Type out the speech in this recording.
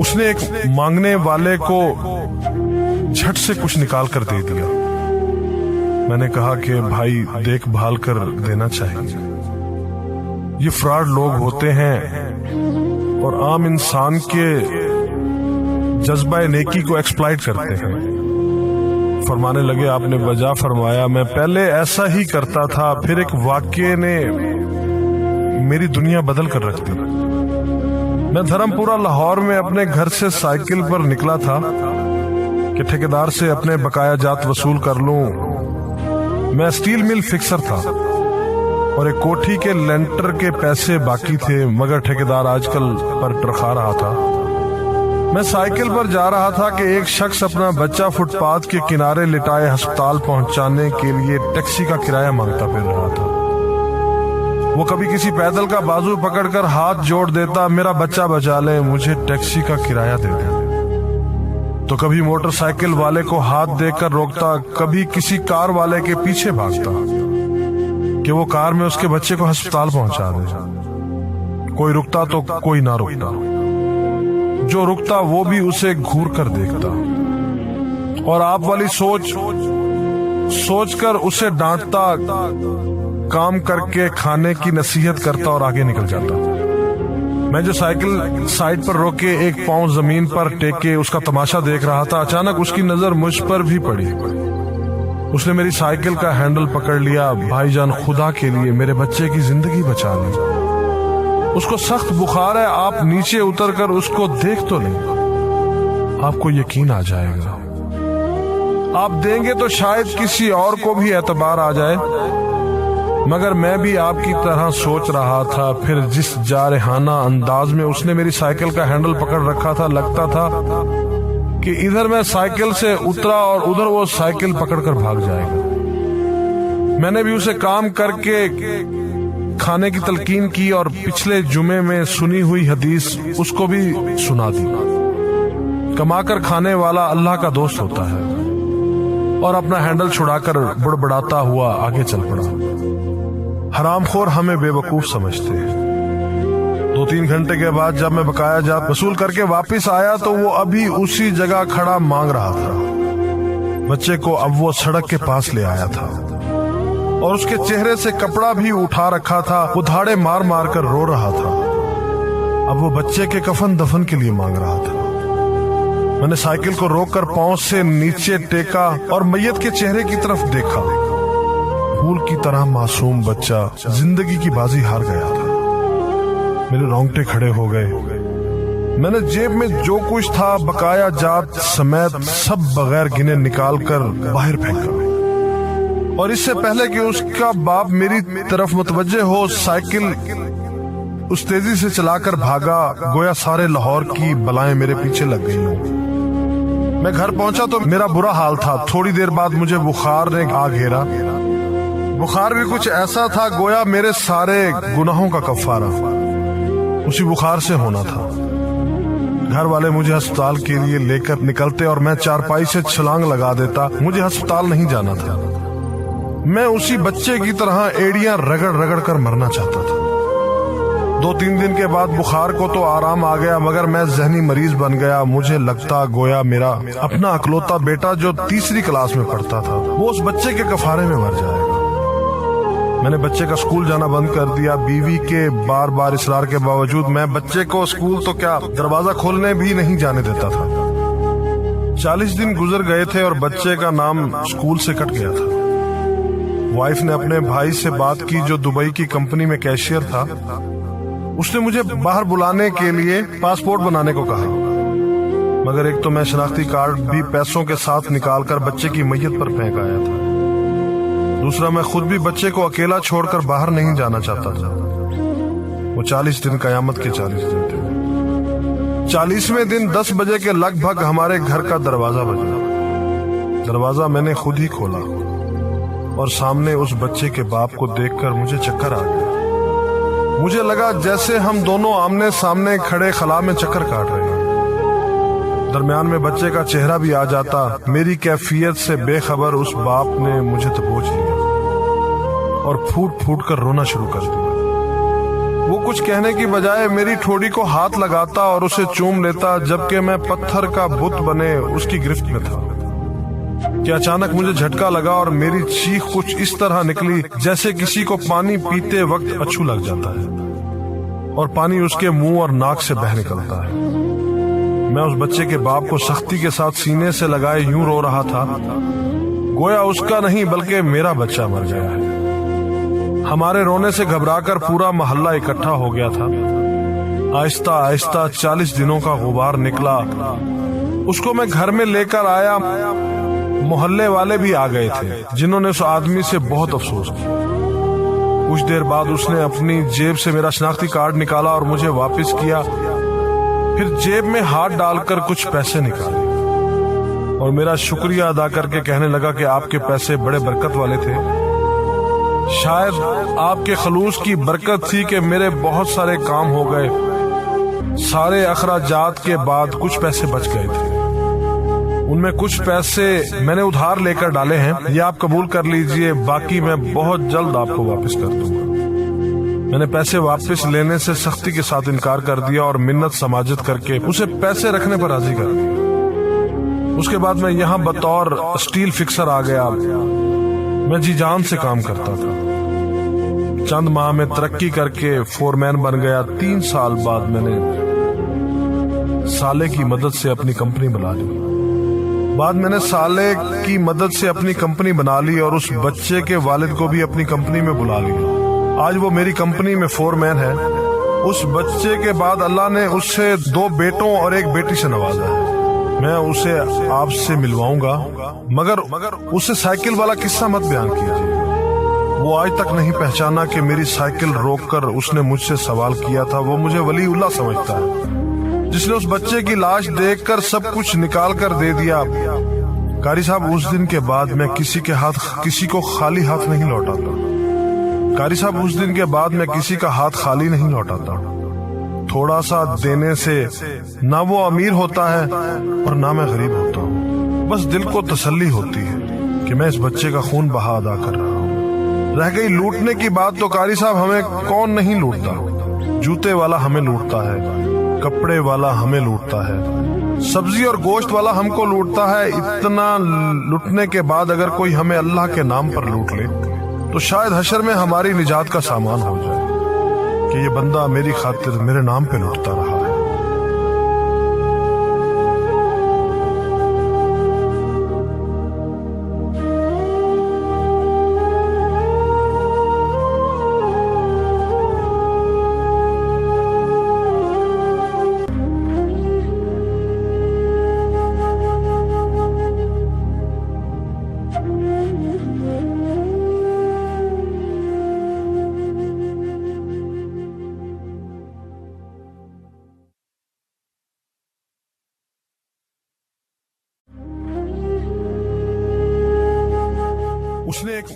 उसने एक मांगने वाले को झट से कुछ निकाल कर दे दिया। मैंने कहा कि भाई देखभाल कर देना चाहिए, ये फ्रॉड लोग होते हैं और आम इंसान के जज्बा नेकी को एक्सप्लॉइट करते हैं। फरमाने लगे आपने वजह फरमाया, मैं पहले ऐसा ही करता था, फिर एक वाक़ये ने मेरी दुनिया बदल कर रख दी। मैं धर्मपुरा लाहौर में अपने घर से साइकिल पर निकला था कि ठेकेदार से अपने बकाया जात वसूल कर लूं। मैं स्टील मिल फिक्सर था और एक कोठी के लेंटर के पैसे बाकी थे, मगर ठेकेदार आजकल पर टरखा रहा था। मैं साइकिल पर जा रहा था कि एक शख्स अपना बच्चा फुटपाथ के किनारे लिटाए अस्पताल पहुंचाने के लिए टैक्सी का किराया मांगता फिर रहा था। वो कभी किसी पैदल का बाजू पकड़कर हाथ जोड़ देता, मेरा बच्चा बचा ले, मुझे टैक्सी का किराया दे दे। तो कभी मोटरसाइकिल वाले को हाथ देकर रोकता, कभी किसी कार वाले के पीछे भागता कि वो कार में उसके बच्चे को अस्पताल पहुंचा दे। कोई रुकता तो कोई ना रुकता, जो रुकता वो भी उसे घूर कर देखता और आप वाली सोच कर उसे डांटता, काम करके खाने की नसीहत करता और आगे निकल जाता। मैं जो साइकिल साइड पर रोक के एक पांव जमीन पर टेके उसका तमाशा देख रहा था, अचानक उसकी नजर मुझ पर भी पड़ी। उसने मेरी साइकिल का हैंडल पकड़ लिया। भाईजान खुदा के लिए मेरे बच्चे की जिंदगी बचा ली, उसको सख्त बुखार है, आप नीचे उतर कर उसको देख तो लें, आपको यकीन आ जाएगा। आप देंगे तो शायद किसी और को भी एतबार आ जाए, मगर मैं भी आपकी तरह सोच रहा था। फिर जिस जारहाना अंदाज में उसने मेरी साइकिल का हैंडल पकड़ रखा था, लगता था कि इधर मैं साइकिल से उतरा और उधर वो साइकिल पकड़कर भाग जाएगा। मैंने भी उसे काम करके खाने की तलकीन की और पिछले जुमे में सुनी हुई हदीस उसको भी सुना दी। कमाकर खाने वाला अल्लाह का दोस्त होता है, और अपना हैंडल छुड़ाकर बड़बड़ाता हुआ आगे चल पड़ा। हरामखोर हमें बेवकूफ समझते हैं। 2-3 घंटे के बाद जब मैं बकाया जात वसूल करके वापस आया तो वो अभी उसी जगह खड़ा मांग रहा था। बच्चे को अब वो सड़क के पास ले आया था और उसके चेहरे से कपड़ा भी उठा रखा था। वो धाड़े मार मार कर रो रहा था। अब वो बच्चे के कफन दफन के लिए मांग रहा था। मैंने साइकिल को रोककर पांव से नीचे टेका और मैयत के चेहरे की तरफ देखा। फूल की तरह मासूम बच्चा जिंदगी की बाजी हार गया था। मेरे रोंगटे खड़े हो गए। मैंने जेब में जो कुछ था बकाया जात समेत सब बगैर गिने निकाल कर बाहर फेंका, और इससे पहले कि उसका बाप मेरी तरफ मुतवज्जे हो, साइकिल उस तेजी से चलाकर भागा गोया सारे लाहौर की बलाएं मेरे पीछे लग गई हों। मैं घर पहुंचा तो मेरा बुरा हाल था। थोड़ी देर बाद मुझे बुखार ने आ घेरा। बुखार भी कुछ ऐसा था गोया मेरे सारे गुनाहों का कफारा उसी बुखार से होना था। घर वाले मुझे अस्पताल के लिए लेकर निकलते और मैं चारपाई से छलांग लगा देता। मुझे अस्पताल नहीं जाना था। मैं उसी बच्चे की तरह एड़ियां रगड़ रगड़ कर मरना चाहता था। 2-3 दिन के बाद बुखार को तो आराम आ गया, मगर मैं जहनी मरीज बन गया। मुझे लगता गोया मेरा अपना अकलौता बेटा जो 3री क्लास में पढ़ता था वो उस बच्चे के कफारे में मर जाएगा। मैंने बच्चे का स्कूल जाना बंद कर दिया। बीवी के बार बार इसरार के बावजूद मैं बच्चे को स्कूल तो क्या दरवाजा खोलने भी नहीं जाने देता था। 40 दिन गुजर गए थे और बच्चे का नाम स्कूल से कट गया था। वाइफ ने अपने भाई से बात की जो दुबई की कंपनी में कैशियर था। उसने मुझे बाहर बुलाने के लिए पासपोर्ट बनाने को कहा, मगर एक तो मैं शनाख्ती कार्ड भी पैसों के साथ निकालकर बच्चे की मैयत पर फेंक आया था। दूसरा, मैं खुद भी बच्चे को अकेला छोड़कर बाहर नहीं जाना चाहता था। वो 40 दिन कयामत के 40 दिन थे। 40वें दिन 10 बजे के लगभग हमारे घर का दरवाजा बजा। दरवाजा मैंने खुद ही खोला और सामने उस बच्चे के बाप को देखकर मुझे चक्कर आ गया। मुझे लगा जैसे हम दोनों आमने सामने खड़े खला में चक्कर काट रहे हैं। दरमियान में बच्चे का चेहरा भी आ जाता। मेरी कैफियत से बेखबर उस बाप ने मुझे दबोच लिया और फूट फूट कर रोना शुरू कर दिया। وہ کچھ کہنے کی بجائے میری ٹھوڑی کو ہاتھ لگاتا اور اسے چوم لیتا، جبکہ میں پتھر کا بت بنے اس کی گرفت میں تھا کہ اچانک مجھے جھٹکا لگا اور میری چیخ کچھ اس طرح نکلی جیسے کسی کو پانی پیتے وقت اچھو لگ جاتا ہے اور پانی اس کے منہ اور ناک سے بہہ نکلتا ہے۔ میں اس بچے کے باپ کو سختی کے ساتھ سینے سے لگائے یوں رو رہا تھا گویا اس کا نہیں بلکہ میرا بچہ مر گیا ہے۔ ہمارے رونے سے گھبرا کر پورا محلہ اکٹھا ہو گیا تھا۔ آہستہ آہستہ 40 دنوں کا غبار نکلا، اس کو میں گھر میں لے کر آیا۔ محلے والے بھی آ گئے تھے جنہوں نے اس آدمی سے بہت افسوس کیا۔ کچھ دیر بعد اس نے اپنی جیب سے میرا شناختی کارڈ نکالا اور مجھے واپس کیا، پھر جیب میں ہاتھ ڈال کر کچھ پیسے نکالے اور میرا شکریہ ادا کر کے کہنے لگا کہ آپ کے پیسے بڑے برکت والے تھے، شاید آپ کے خلوص کی برکت تھی کہ میرے بہت سارے کام ہو گئے۔ سارے اخراجات کے بعد کچھ پیسے بچ گئے تھے، ان میں کچھ پیسے میں نے ادھار لے کر ڈالے ہیں، یہ آپ قبول کر لیجئے، باقی میں بہت جلد آپ کو واپس کر دوں گا۔ میں نے پیسے واپس لینے سے سختی کے ساتھ انکار کر دیا اور منت سماجت کر کے اسے پیسے رکھنے پر راضی کر دیا۔ اس کے بعد میں یہاں بطور اسٹیل فکسر آ گیا۔ میں جی جان سے کام کرتا تھا، چند ماہ میں ترقی کر کے فور مین بن گیا۔ 3 سال بعد میں نے سالے کی مدد سے اپنی کمپنی بنا لی۔ اور اس بچے کے والد کو بھی اپنی کمپنی میں بلا لیا۔ آج وہ میری کمپنی میں فور مین ہے۔ اس بچے کے بعد اللہ نے اس سے 2 بیٹوں اور 1 بیٹی سے نوازا ہے۔ میں اسے آپ سے ملواؤں گا، مگر اسے سائیکل والا قصہ مت بیان کیجیے۔ وہ آج تک نہیں پہچانا کہ میری سائیکل روک کر اس نے مجھ سے سوال کیا تھا۔ وہ مجھے ولی اللہ سمجھتا ہے، جس نے اس بچے کی لاش دیکھ کر سب کچھ نکال کر دے دیا۔ قاری صاحب، اس دن کے بعد میں کسی کو خالی ہاتھ نہیں لوٹاتا۔ قاری صاحب، اس دن کے بعد میں کسی کا ہاتھ خالی نہیں لوٹاتا۔ تھوڑا سا دینے سے نہ وہ امیر ہوتا ہے اور نہ میں غریب ہوتا ہوں۔ بس دل کو تسلی ہوتی ہے کہ میں اس بچے کا خون بہا ادا کر رہا ہوں۔ رہ گئی لوٹنے کی بات تو قاری صاحب، ہمیں کون نہیں لوٹتا؟ جوتے والا ہمیں لوٹتا ہے، کپڑے والا ہمیں لوٹتا ہے، سبزی اور گوشت والا ہم کو لوٹتا ہے۔ اتنا لوٹنے کے بعد اگر کوئی ہمیں اللہ کے نام پر لوٹ لے تو شاید حشر میں ہماری نجات کا سامان ہو جائے کہ یہ بندہ میری خاطر میرے نام پہ لوٹتا رہا ہے۔ اس نے ایک